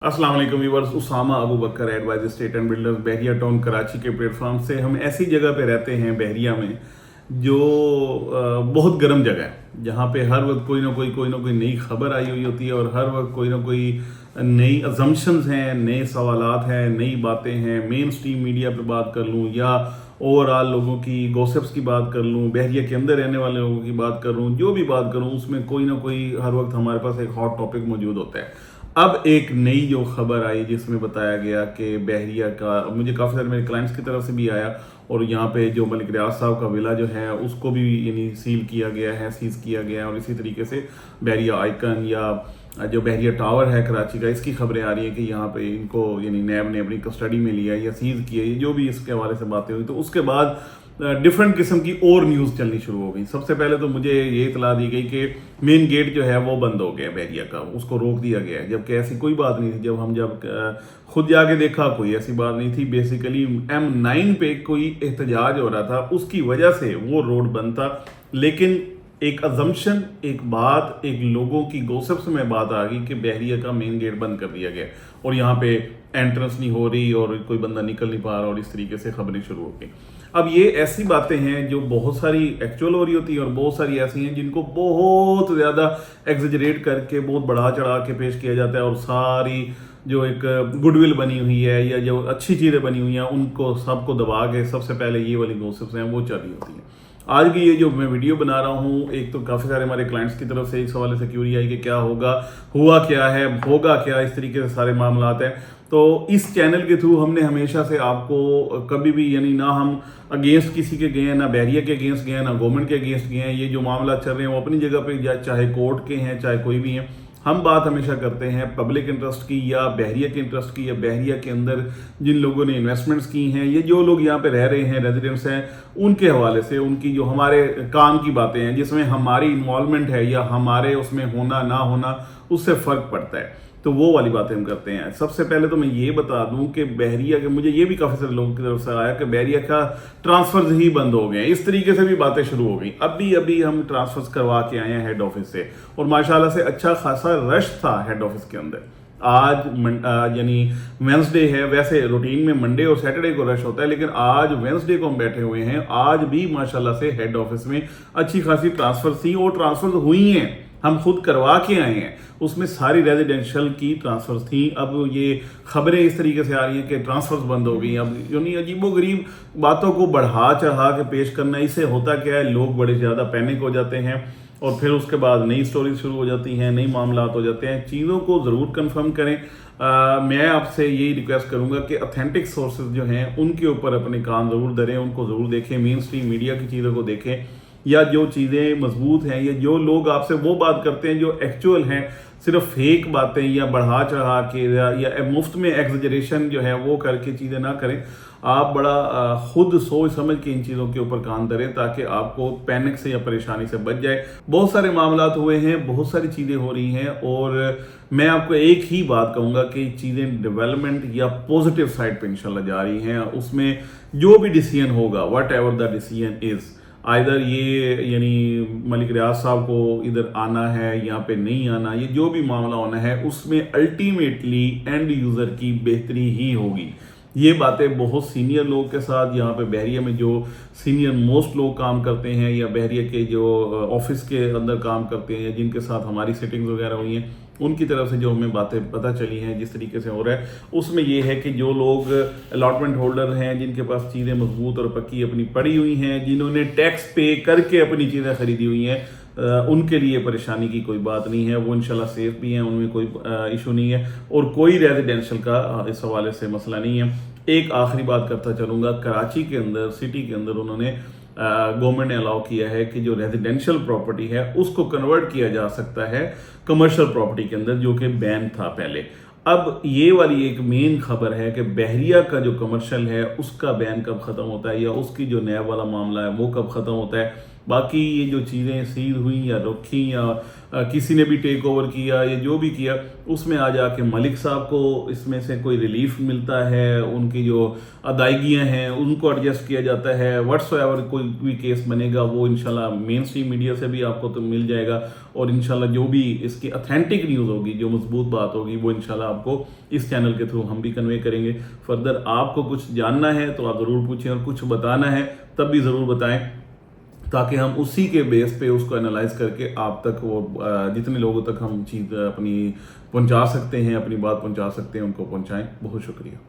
अस्सलाम वालेकुम viewers, Usama Abu Bakar advisor state and builders Bahria town Karachi के प्लेटफॉर्म से हम ऐसी जगह पे रहते हैं बहरिया में जो बहुत गर्म जगह है, जहाँ पे हर वक्त कोई ना कोई नई खबर आई हुई होती है और हर वक्त कोई ना कोई नई अजम्पशंस हैं, नए सवालात हैं, नई बातें हैं। मेन स्ट्रीम मीडिया पे बात कर लूँ या ओवरऑल लोगों की गॉसिप्स की बात कर लूँ, बहरिया के अंदर रहने वाले लोगों की बात कर लूँ, जो भी बात करूँ उसमें कोई ना कोई हर वक्त हमारे पास एक हॉट टॉपिक मौजूद होता है। अब एक नई जो खबर आई जिसमें बताया गया कि बहरिया का, मुझे काफ़ी सारे मेरे क्लाइंट्स की तरफ से भी आया, और यहाँ पे जो मलिक रियाज साहब का विला जो है उसको भी यानी सील किया गया है, सीज किया गया है। और इसी तरीके से बहरिया आइकन या जो बहरिया टावर है कराची का, इसकी खबरें आ रही हैं कि यहाँ पे इनको यानी नैब ने अपनी कस्टडी में लिया या सीज किया, जो भी इसके हवाले से बातें हुई। तो उसके बाद डिफरेंट किस्म की और न्यूज़ चलनी शुरू हो गई। सबसे पहले तो मुझे ये इतला दी गई कि मेन गेट जो है वो बंद हो गया बहरिया का, उसको रोक दिया गया है, जबकि ऐसी कोई बात नहीं थी। जब खुद जाके देखा कोई ऐसी बात नहीं थी। बेसिकली M9 पे कोई एहतजाज हो रहा था, उसकी वजह से वो रोड बंद था। लेकिन एक अजम्पशन, एक बात, एक लोगों की गॉसिप्स में बात आ गई कि बहरिया का मेन गेट बंद कर दिया गया और यहाँ पे एंट्रेंस नहीं हो रही और कोई बंदा निकल नहीं पा रहा, और इस तरीके से खबरें शुरू हो गई। अब ये ऐसी बातें हैं जो बहुत सारी एक्चुअल हो रही होती हैं और बहुत सारी ऐसी हैं जिनको बहुत ज़्यादा एग्जेजरेट करके बहुत बढ़ा चढ़ा के पेश किया जाता है, और सारी जो एक गुडविल बनी हुई है या जो अच्छी चीज़ें बनी हुई हैं उनको सबको दबा के सबसे पहले ये वाली गॉसिप्स हैं वो चल रही होती हैं। आज की ये जो मैं वीडियो बना रहा हूँ, एक तो काफ़ी सारे हमारे क्लाइंट्स की तरफ से इस हवाले से क्यूरी आई कि क्या होगा, हुआ क्या है, होगा क्या, इस तरीके से सारे मामलात हैं। तो इस चैनल के थ्रू हमने हमेशा से आपको कभी भी यानी ना हम अगेंस्ट किसी के गए हैं, ना बहरिया के अगेंस्ट गए हैं, ना गवर्नमेंट के अगेंस्ट गए हैं। ये जो मामला चल रहे हैं वो अपनी जगह पे, चाहे कोर्ट के हैं चाहे कोई भी हैं, हम बात हमेशा करते हैं पब्लिक इंटरेस्ट की या बहरिया के इंटरेस्ट की, या बहरिया के अंदर जिन लोगों ने इन्वेस्टमेंट्स की हैं, ये जो लोग यहाँ पे रह रहे हैं, रेजिडेंट्स हैं, उनके हवाले से, उनकी जो हमारे काम की बातें हैं जिसमें हमारी इन्वॉल्वमेंट है या हमारे उसमें होना ना होना, उससे फ़र्क पड़ता है। तो वो वाली बातें हम करते हैं। सबसे पहले तो मैं ये बता दूं कि बहरिया के, मुझे ये भी काफ़ी सारे लोगों की तरफ से आया कि बहरिया का ट्रांसफर्स ही बंद हो गए हैं, इस तरीके से भी बातें शुरू हो गई। अभी हम ट्रांसफर्स करवा के आए हैं हेड ऑफिस से, और माशाल्लाह से अच्छा खासा रश था हेड ऑफिस के अंदर। आज यानी वेंसडे है, वैसे रूटीन में मंडे और सैटरडे को रश होता है, लेकिन आज वेंसडे को हम बैठे हुए हैं। आज भी माशाल्लाह से हेड ऑफिस में अच्छी खासी ट्रांसफर थी, और ट्रांसफर हुई हैं, हम खुद करवा के आए हैं, उसमें सारी रेजिडेंशियल की ट्रांसफर्स थी। अब ये खबरें इस तरीके से आ रही हैं कि ट्रांसफर्स बंद हो गई। अब यानी अजीबोगरीब बातों को बढ़ा चढ़ा के पेश करना, इससे होता क्या है, लोग बड़े ज़्यादा पैनिक हो जाते हैं और फिर उसके बाद नई स्टोरी शुरू हो जाती हैं, नई मामलात हो जाते हैं। चीज़ों को ज़रूर कंफर्म करें। मैं आपसे यही रिक्वेस्ट करूंगा कि ऑथेंटिक सोर्सेज जो हैं उनके ऊपर अपने कान ज़रूर धरें, उनको ज़रूर देखें, मेन स्ट्रीम मीडिया की चीज़ों को देखें, या जो चीज़ें मजबूत हैं या जो लोग आपसे वो बात करते हैं जो एक्चुअल हैं, सिर्फ फेक बातें या बढ़ा चढ़ा के या मुफ्त में एग्जेजरेशन जो है वो करके चीज़ें ना करें। आप बड़ा खुद सोच समझ के इन चीज़ों के ऊपर कान धरें ताकि आपको पैनिक से या परेशानी से बच जाए। बहुत सारे मामलात हुए हैं, बहुत सारी चीज़ें हो रही हैं, और मैं आपको एक ही बात कहूँगा कि चीज़ें डेवलपमेंट या पॉजिटिव साइड पे इंशाल्लाह जा रही हैं। उसमें जो भी डिसीजन होगा, what ever the decision is, either ये यानी मलिक रियाज साहब को इधर आना है, यहाँ पे नहीं आना, ये जो भी मामला होना है उसमें अल्टीमेटली एंड यूज़र की बेहतरी ही होगी। ये बातें बहुत सीनियर लोगों के साथ, यहाँ पे बहरिया में जो सीनियर मोस्ट लोग काम करते हैं या बहरिया के जो ऑफिस के अंदर काम करते हैं, जिनके साथ हमारी सेटिंग्स वगैरह हुई हैं, उनकी तरफ से जो हमें बातें पता चली हैं जिस तरीके से हो रहा है, उसमें ये है कि जो लोग अलॉटमेंट होल्डर हैं, जिनके पास चीज़ें मजबूत और पक्की अपनी पड़ी हुई हैं, जिन्होंने टैक्स पे करके अपनी चीज़ें खरीदी हुई हैं, उनके लिए परेशानी की कोई बात नहीं है। वो इंशाल्लाह सेफ भी हैं, उनमें कोई इशू नहीं है, और कोई रेजिडेंशियल का इस हवाले से मसला नहीं है। एक आखिरी बात करता चलूँगा, कराची के अंदर, सिटी के अंदर उन्होंने गवर्नमेंट ने अलाउ किया है कि जो रेजिडेंशियल प्रॉपर्टी है उसको कन्वर्ट किया जा सकता है कमर्शियल प्रॉपर्टी के अंदर, जो कि बैन था पहले। अब ये वाली एक मेन खबर है कि बहरिया का जो कमर्शियल है उसका बैन कब ख़त्म होता है, या उसकी जो नैब वाला मामला है वो कब ख़त्म होता है। बाकी ये जो चीज़ें सीज हुई या रखी या किसी ने भी टेक ओवर किया या जो भी किया, उसमें आ जाके मलिक साहब को इसमें से कोई रिलीफ मिलता है, उनकी जो अदायगियाँ हैं उनको एडजस्ट किया जाता है। व्हाट्सएवर कोई भी केस बनेगा वो इंशाल्लाह मेन स्ट्रीम मीडिया से भी आपको तो मिल जाएगा, और इंशाल्लाह जो भी इसकी ऑथेंटिक न्यूज़ होगी, जो मजबूत बात होगी, वो इंशाल्लाह आपको इस चैनल के थ्रू हम भी कन्वे करेंगे। फर्दर आपको कुछ जानना है तो आप ज़रूर पूछें, और कुछ बताना है तब भी ज़रूर बताएं, ताकि हम उसी के बेस पे उसको एनालाइज करके आप तक वो जितने लोगों तक हम चीज़ अपनी पहुंचा सकते हैं, अपनी बात पहुंचा सकते हैं, उनको पहुंचाएं। बहुत शुक्रिया।